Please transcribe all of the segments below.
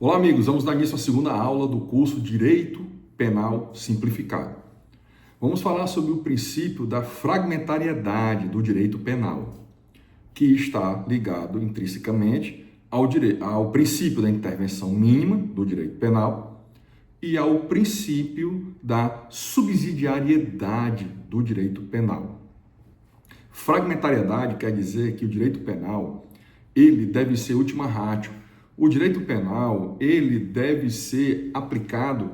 Olá, amigos. Vamos dar início à segunda aula do curso Direito Penal Simplificado. Vamos falar sobre o princípio da fragmentariedade do direito penal, que está ligado intrinsecamente ao princípio da intervenção mínima do direito penal e ao princípio da subsidiariedade do direito penal. Fragmentariedade quer dizer que o direito penal ele deve ser ultima ratio. O direito penal ele deve ser aplicado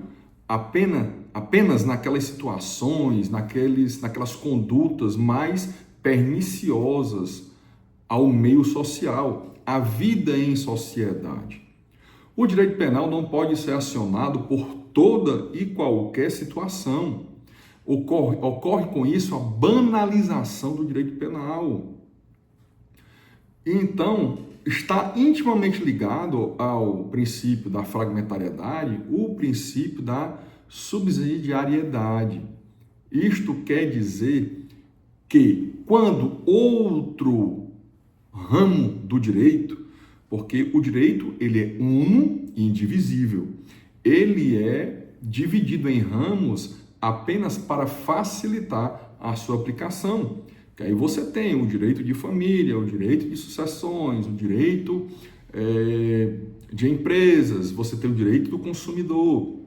apenas naquelas situações, naquelas condutas mais perniciosas ao meio social, à vida em sociedade. O direito penal não pode ser acionado por toda e qualquer situação. Ocorre com isso a banalização do direito penal. Então, está intimamente ligado ao princípio da fragmentariedade, o princípio da subsidiariedade. Isto quer dizer que quando outro ramo do direito, porque o direito ele é uno e indivisível, ele é dividido em ramos apenas para facilitar a sua aplicação. Que aí você tem o direito de família, o direito de sucessões, o direito de empresas, você tem o direito do consumidor,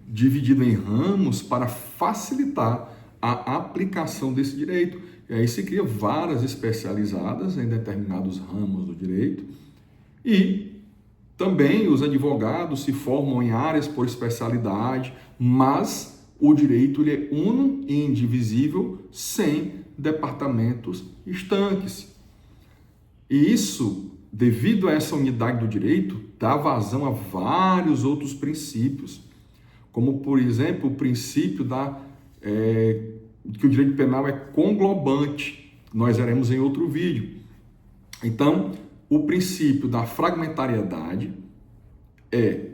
dividido em ramos para facilitar a aplicação desse direito. E aí se cria várias especializadas em determinados ramos do direito e também os advogados se formam em áreas por especialidade, mas o direito ele é uno e indivisível, sem departamentos estanques. E isso, devido a essa unidade do direito, dá vazão a vários outros princípios, como, por exemplo, o princípio que o direito penal é conglobante. Nós veremos em outro vídeo. Então, o princípio da fragmentariedade é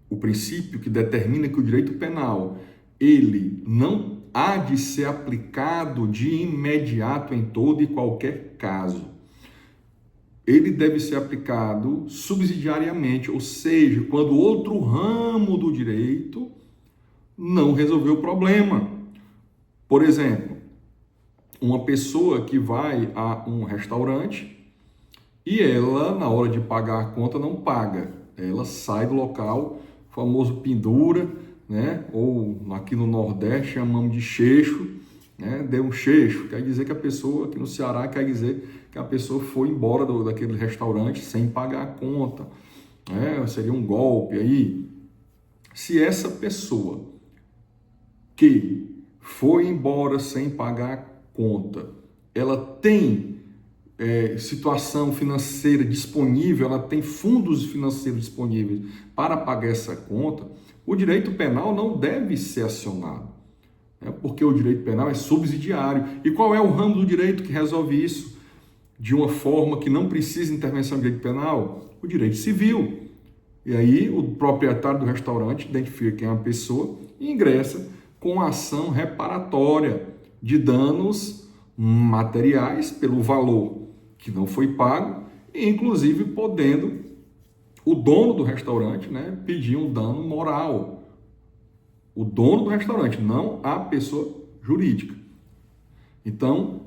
o princípio que determina que o direito penal ele não há de ser aplicado de imediato em todo e qualquer caso. Ele deve ser aplicado subsidiariamente, ou seja, quando outro ramo do direito não resolveu o problema. Por exemplo, uma pessoa que vai a um restaurante e ela, na hora de pagar a conta, não paga. Ela sai do local, o famoso pendura, né? Ou aqui no Nordeste chamamos de cheixo, né? Deu um cheixo, quer dizer que a pessoa, aqui no Ceará, quer dizer que a pessoa foi embora daquele restaurante sem pagar a conta, né? Seria um golpe aí. Se essa pessoa que foi embora sem pagar a conta, ela tem situação financeira disponível, ela tem fundos financeiros disponíveis para pagar essa conta, o direito penal não deve ser acionado, né? Porque o direito penal é subsidiário. E qual é o ramo do direito que resolve isso de uma forma que não precisa de intervenção do direito penal? O direito civil. E aí o proprietário do restaurante identifica quem é a pessoa e ingressa com a ação reparatória de danos materiais pelo valor que não foi pago, e inclusive podendo o dono do restaurante, né, pedir um dano moral. O dono do restaurante, não a pessoa jurídica. Então,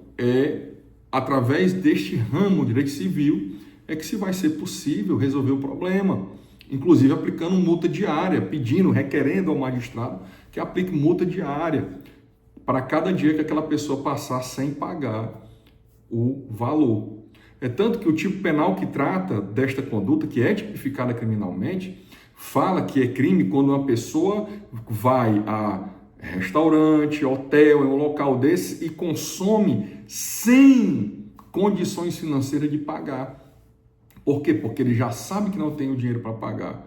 através deste ramo, direito civil, é que se vai ser possível resolver o problema, inclusive aplicando multa diária, requerendo ao magistrado que aplique multa diária para cada dia que aquela pessoa passar sem pagar o valor. É tanto que o tipo penal que trata desta conduta, que é tipificada criminalmente, fala que é crime quando uma pessoa vai a restaurante, hotel, em um local desse e consome sem condições financeiras de pagar. Por quê? Porque ele já sabe que não tem o dinheiro para pagar.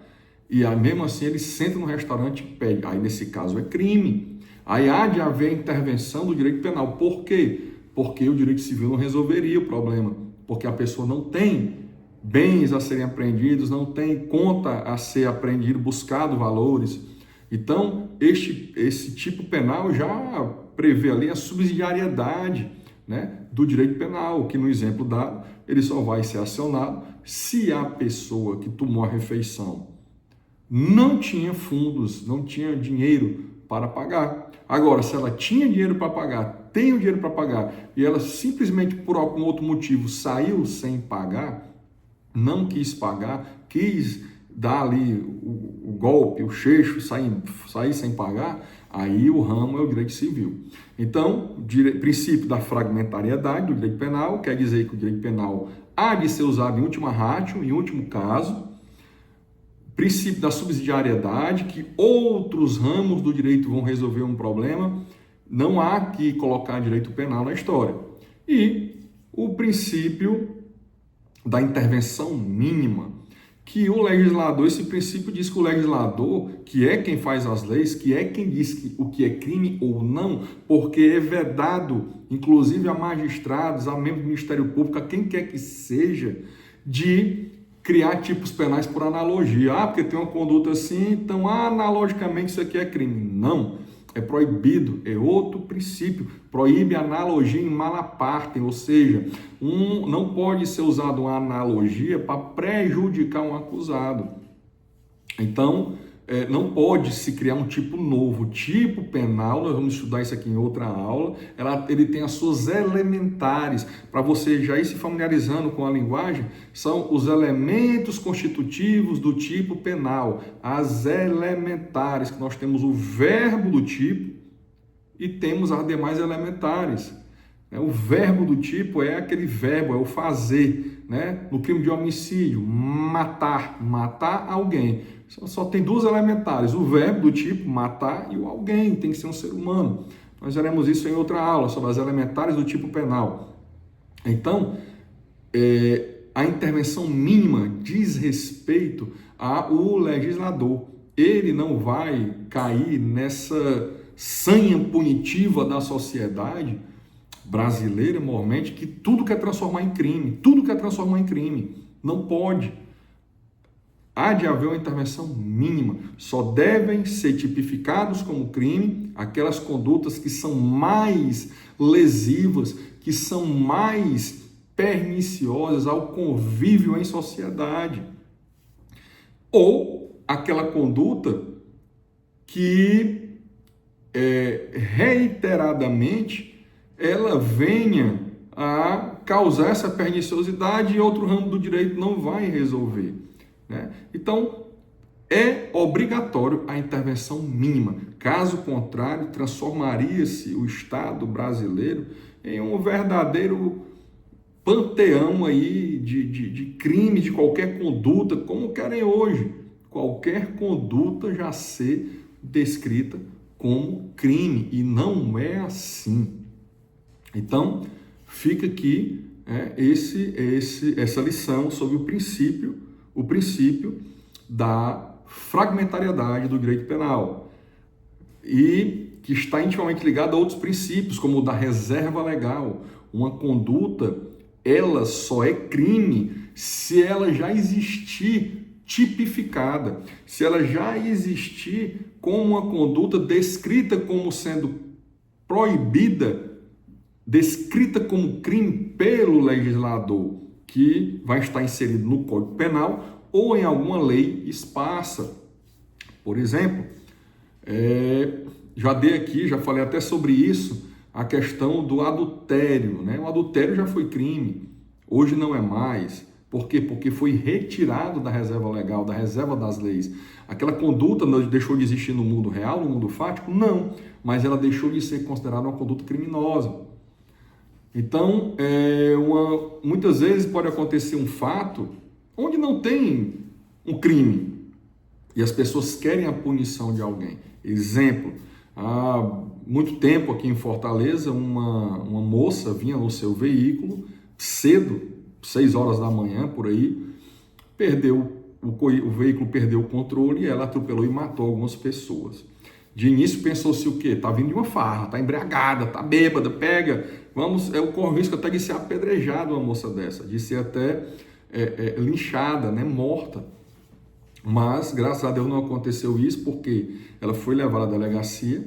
E aí, mesmo assim ele senta no restaurante e pede. Aí nesse caso é crime. Aí há de haver intervenção do direito penal. Por quê? Porque o direito civil não resolveria o problema. Porque a pessoa não tem bens a serem apreendidos, não tem conta a ser apreendido, buscado valores. Então, esse tipo penal já prevê ali a subsidiariedade, né, do direito penal, que no exemplo dado, ele só vai ser acionado se a pessoa que tomou a refeição não tinha fundos, não tinha dinheiro para pagar. Agora, se ela tinha dinheiro para pagar, tem o dinheiro para pagar, e ela simplesmente por algum outro motivo saiu sem pagar, não quis pagar, quis dar ali o golpe, o cheixo, sair sem pagar, aí o ramo é o direito civil. Então, o princípio da fragmentariedade do direito penal quer dizer que o direito penal há de ser usado em última ratio, em último caso. Princípio da subsidiariedade, que outros ramos do direito vão resolver um problema, não há que colocar direito penal na história. E o princípio da intervenção mínima, que o legislador, esse princípio diz que o legislador, que é quem faz as leis, que é quem diz o que é crime ou não, porque é vedado, inclusive a magistrados, a membros do Ministério Público, a quem quer que seja, de criar tipos penais por analogia. Porque tem uma conduta assim, então analogicamente isso aqui é crime. Não, é proibido, é outro princípio. Proíbe analogia em mala parte, ou seja, não pode ser usado uma analogia para prejudicar um acusado. Então, não pode se criar um tipo novo. O tipo penal, nós vamos estudar isso aqui em outra aula, ele tem as suas elementares, para você já ir se familiarizando com a linguagem, são os elementos constitutivos do tipo penal, as elementares, que nós temos o verbo do tipo e temos as demais elementares. O verbo do tipo é aquele verbo, é o fazer, né? No crime de homicídio, matar alguém. Só tem duas elementares, o verbo do tipo matar e o alguém, tem que ser um ser humano. Nós veremos isso em outra aula, sobre as elementares do tipo penal. Então, a intervenção mínima diz respeito ao legislador. Ele não vai cair nessa sanha punitiva da sociedade brasileira, moralmente, que tudo quer transformar em crime, não pode. Há de haver uma intervenção mínima, só devem ser tipificados como crime aquelas condutas que são mais lesivas, que são mais perniciosas ao convívio em sociedade, ou aquela conduta que reiteradamente ela venha a causar essa perniciosidade e outro ramo do direito não vai resolver, né? Então, é obrigatório a intervenção mínima. Caso contrário, transformaria-se o Estado brasileiro em um verdadeiro panteão aí de crime, de qualquer conduta, como querem hoje. Qualquer conduta já ser descrita como crime, e não é assim. Então, fica aqui essa lição sobre o princípio da fragmentariedade do direito penal, e que está intimamente ligado a outros princípios, como o da reserva legal. Uma conduta, ela só é crime se ela já existir tipificada, se ela já existir como uma conduta descrita como sendo proibida, descrita como crime pelo legislador, que vai estar inserido no Código Penal ou em alguma lei esparsa. Por exemplo, já falei até sobre isso, a questão do adultério, né? O adultério já foi crime, hoje não é mais. Por quê? Porque foi retirado da reserva legal, da reserva das leis. Aquela conduta deixou de existir no mundo real, no mundo fático? Não, mas ela deixou de ser considerada uma conduta criminosa. Então, muitas vezes pode acontecer um fato onde não tem um crime e as pessoas querem a punição de alguém. Exemplo, há muito tempo aqui em Fortaleza, uma moça vinha no seu veículo cedo, 6 horas da manhã, por aí, o veículo perdeu o controle e ela atropelou e matou algumas pessoas. De início pensou-se o quê? Está vindo de uma farra, está embriagada, está bêbada, corre o risco até de ser apedrejada uma moça dessa, de ser até linchada, né, morta. Mas, graças a Deus, não aconteceu isso, porque ela foi levada à delegacia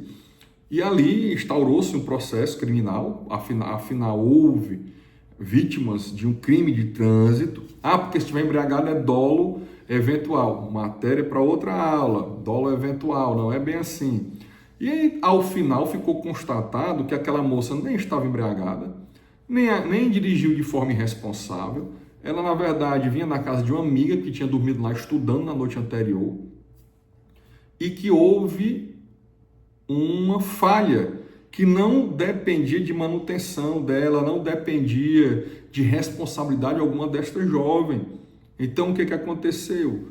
e ali instaurou-se um processo criminal, afinal houve vítimas de um crime de trânsito. Porque se estiver embriagado é dolo, eventual, matéria para outra aula, dolo eventual, não é bem assim. E aí, ao final, ficou constatado que aquela moça nem estava embriagada, nem dirigiu de forma irresponsável. Ela, na verdade, vinha da casa de uma amiga que tinha dormido lá estudando na noite anterior e que houve uma falha que não dependia de manutenção dela, não dependia de responsabilidade alguma desta jovem. Então, o que aconteceu?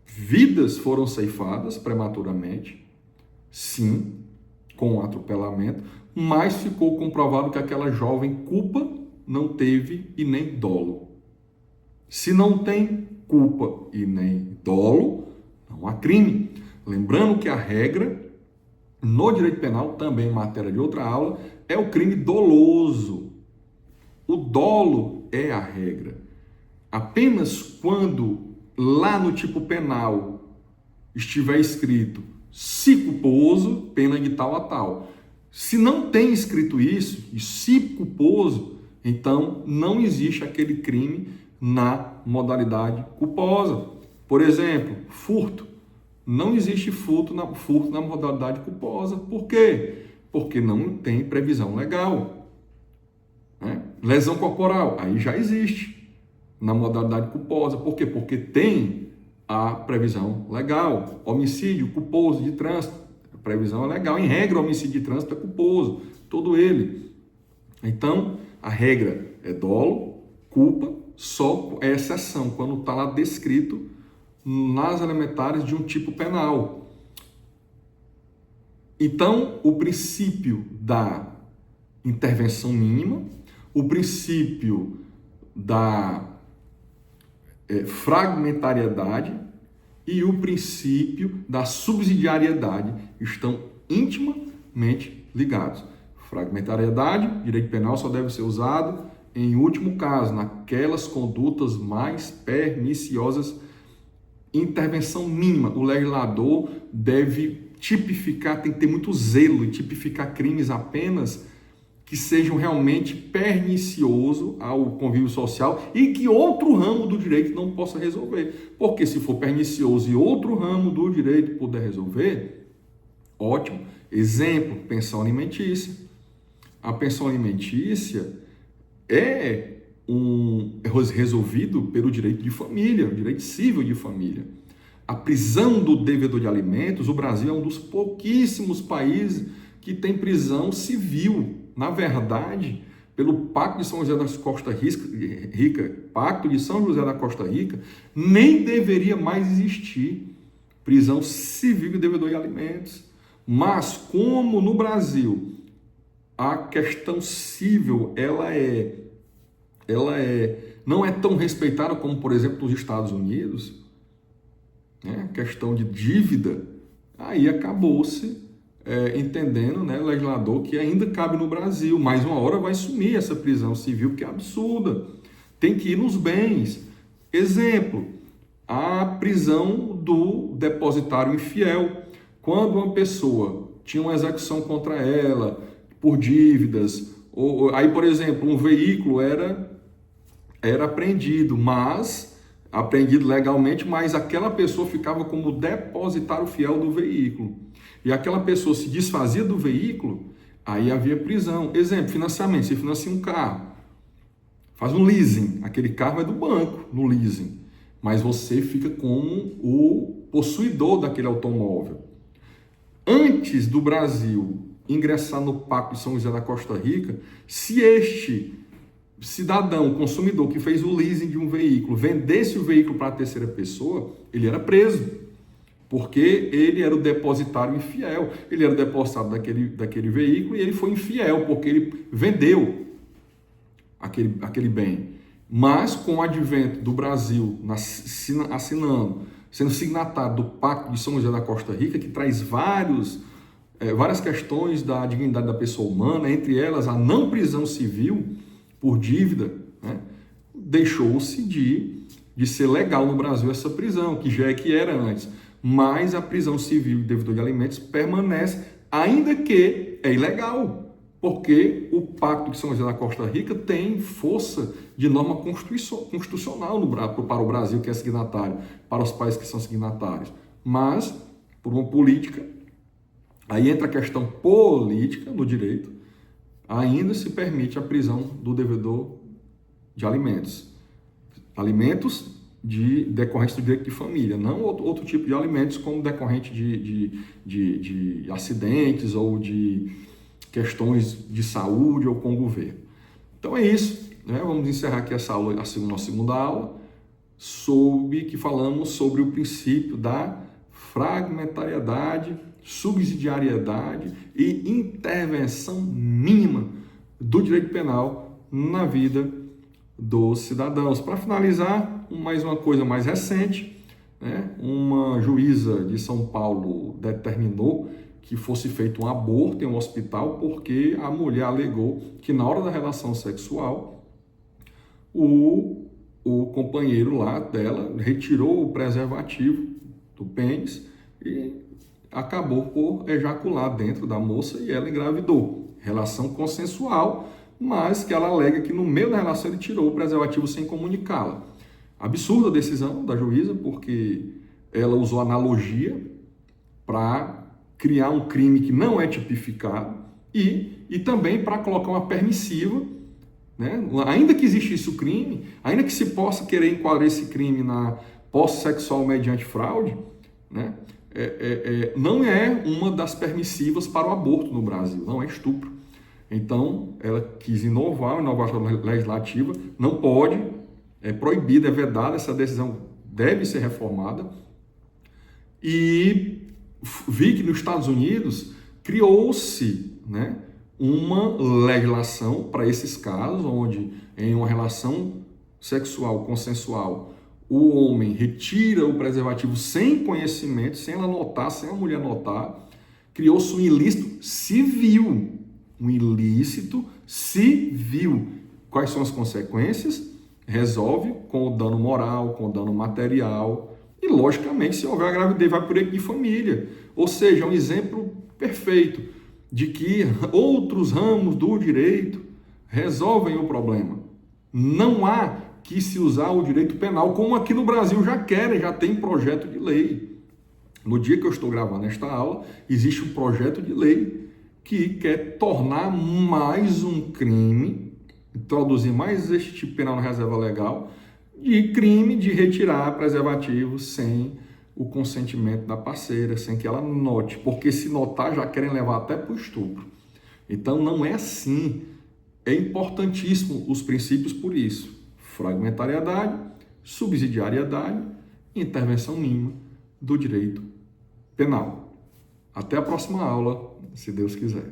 Vidas foram ceifadas prematuramente, sim, com atropelamento, mas ficou comprovado que aquela jovem culpa não teve e nem dolo. Se não tem culpa e nem dolo, não há crime. Lembrando que a regra no direito penal, também em matéria de outra aula, é o crime doloso. O dolo é a regra. Apenas quando lá no tipo penal estiver escrito se culposo, pena de tal a tal. Se não tem escrito isso, e se culposo, então não existe aquele crime na modalidade culposa. Por exemplo, furto. Não existe furto na modalidade culposa. Por quê? Porque não tem previsão legal. Né? Lesão corporal, aí já existe na modalidade culposa. Por quê? Porque tem a previsão legal. Homicídio culposo de trânsito, a previsão é legal. Em regra, homicídio de trânsito é culposo, todo ele. Então, a regra é dolo, culpa, só é exceção, quando está lá descrito nas elementares de um tipo penal. Então, o princípio da intervenção mínima, o princípio da fragmentariedade e o princípio da subsidiariedade estão intimamente ligados. Fragmentariedade, direito penal só deve ser usado em último caso, naquelas condutas mais perniciosas. Intervenção mínima, o legislador deve tipificar, tem que ter muito zelo em tipificar crimes apenas que sejam realmente perniciosos ao convívio social e que outro ramo do direito não possa resolver. Porque se for pernicioso e outro ramo do direito puder resolver, ótimo. Exemplo, pensão alimentícia. A pensão alimentícia é resolvido pelo direito de família, o direito civil de família. A prisão do devedor de alimentos, o Brasil é um dos pouquíssimos países que tem prisão civil. Na verdade, pelo Pacto de São José da Costa Rica, Pacto de São José da Costa Rica, nem deveria mais existir prisão civil de devedor de alimentos. Mas como no Brasil a questão civil não é tão respeitada como, por exemplo, nos Estados Unidos, né? Questão de dívida, aí acabou-se entendendo, né, o legislador, que ainda cabe no Brasil, mas uma hora vai sumir essa prisão civil, que é absurda. Tem que ir nos bens. Exemplo, a prisão do depositário infiel. Quando uma pessoa tinha uma execução contra ela por dívidas, aí, por exemplo, um veículo era apreendido, apreendido legalmente, mas aquela pessoa ficava como depositário fiel do veículo. E aquela pessoa se desfazia do veículo, aí havia prisão. Exemplo, financiamento, você financia um carro, faz um leasing, aquele carro é do banco, no leasing, mas você fica como o possuidor daquele automóvel. Antes do Brasil ingressar no Pacto de São José da Costa Rica, se este cidadão, consumidor que fez o leasing de um veículo, vendesse o veículo para a terceira pessoa, ele era preso, porque ele era o depositário infiel, ele era o depositário daquele veículo e ele foi infiel, porque ele vendeu aquele bem. Mas com o advento do Brasil sendo signatário do Pacto de São José da Costa Rica, que traz várias questões da dignidade da pessoa humana, entre elas a não prisão civil por dívida, né? Deixou-se de ser legal no Brasil essa prisão, que já era antes. Mas a prisão civil de devedor de alimentos permanece, ainda que é ilegal. porque o Pacto de São José da Costa Rica tem força de norma constitucional para o Brasil, que é signatário, para os países que são signatários. Mas, por uma política, aí entra a questão política no direito, ainda se permite a prisão do devedor de alimentos. Alimentos decorrentes do direito de família, não outro tipo de alimentos como decorrente de acidentes ou de questões de saúde ou com o governo. Então é isso, né? Vamos encerrar aqui essa aula, nossa segunda aula, que falamos sobre o princípio da fragmentariedade, subsidiariedade e intervenção mínima do direito penal na vida dos cidadãos. Para finalizar, mais uma coisa mais recente, né? Uma juíza de São Paulo determinou que fosse feito um aborto em um hospital porque a mulher alegou que na hora da relação sexual o companheiro lá dela retirou o preservativo do pênis e acabou por ejacular dentro da moça e ela engravidou. Relação consensual, mas que ela alega que no meio da relação ele tirou o preservativo sem comunicá-la. Absurda a decisão da juíza, porque ela usou analogia para criar um crime que não é tipificado e também para colocar uma permissiva, né? Ainda que existisse o crime, ainda que se possa querer enquadrar esse crime na posse sexual mediante fraude, né? Não é uma das permissivas para o aborto no Brasil, não é estupro. Então, ela quis inovar a legislativa, não pode, é proibida, é vedada, essa decisão deve ser reformada. E vi que nos Estados Unidos criou-se, né, uma legislação para esses casos, onde em uma relação sexual consensual o homem retira o preservativo sem conhecimento, sem ela notar, sem a mulher notar, criou-se um ilícito civil. Um ilícito civil. Quais são as consequências? Resolve com o dano moral, com o dano material e, logicamente, se houver a gravidez, vai por direito de família. Ou seja, é um exemplo perfeito de que outros ramos do direito resolvem o problema. Não há que se usar o direito penal, como aqui no Brasil já querem, já tem projeto de lei. No dia que eu estou gravando esta aula, existe um projeto de lei que quer tornar mais um crime, introduzir mais este tipo penal na reserva legal, de crime de retirar preservativo sem o consentimento da parceira, sem que ela note, porque se notar já querem levar até para o estupro. Então não é assim. É importantíssimo os princípios por isso. Fragmentariedade, subsidiariedade e intervenção mínima do direito penal. Até a próxima aula, se Deus quiser.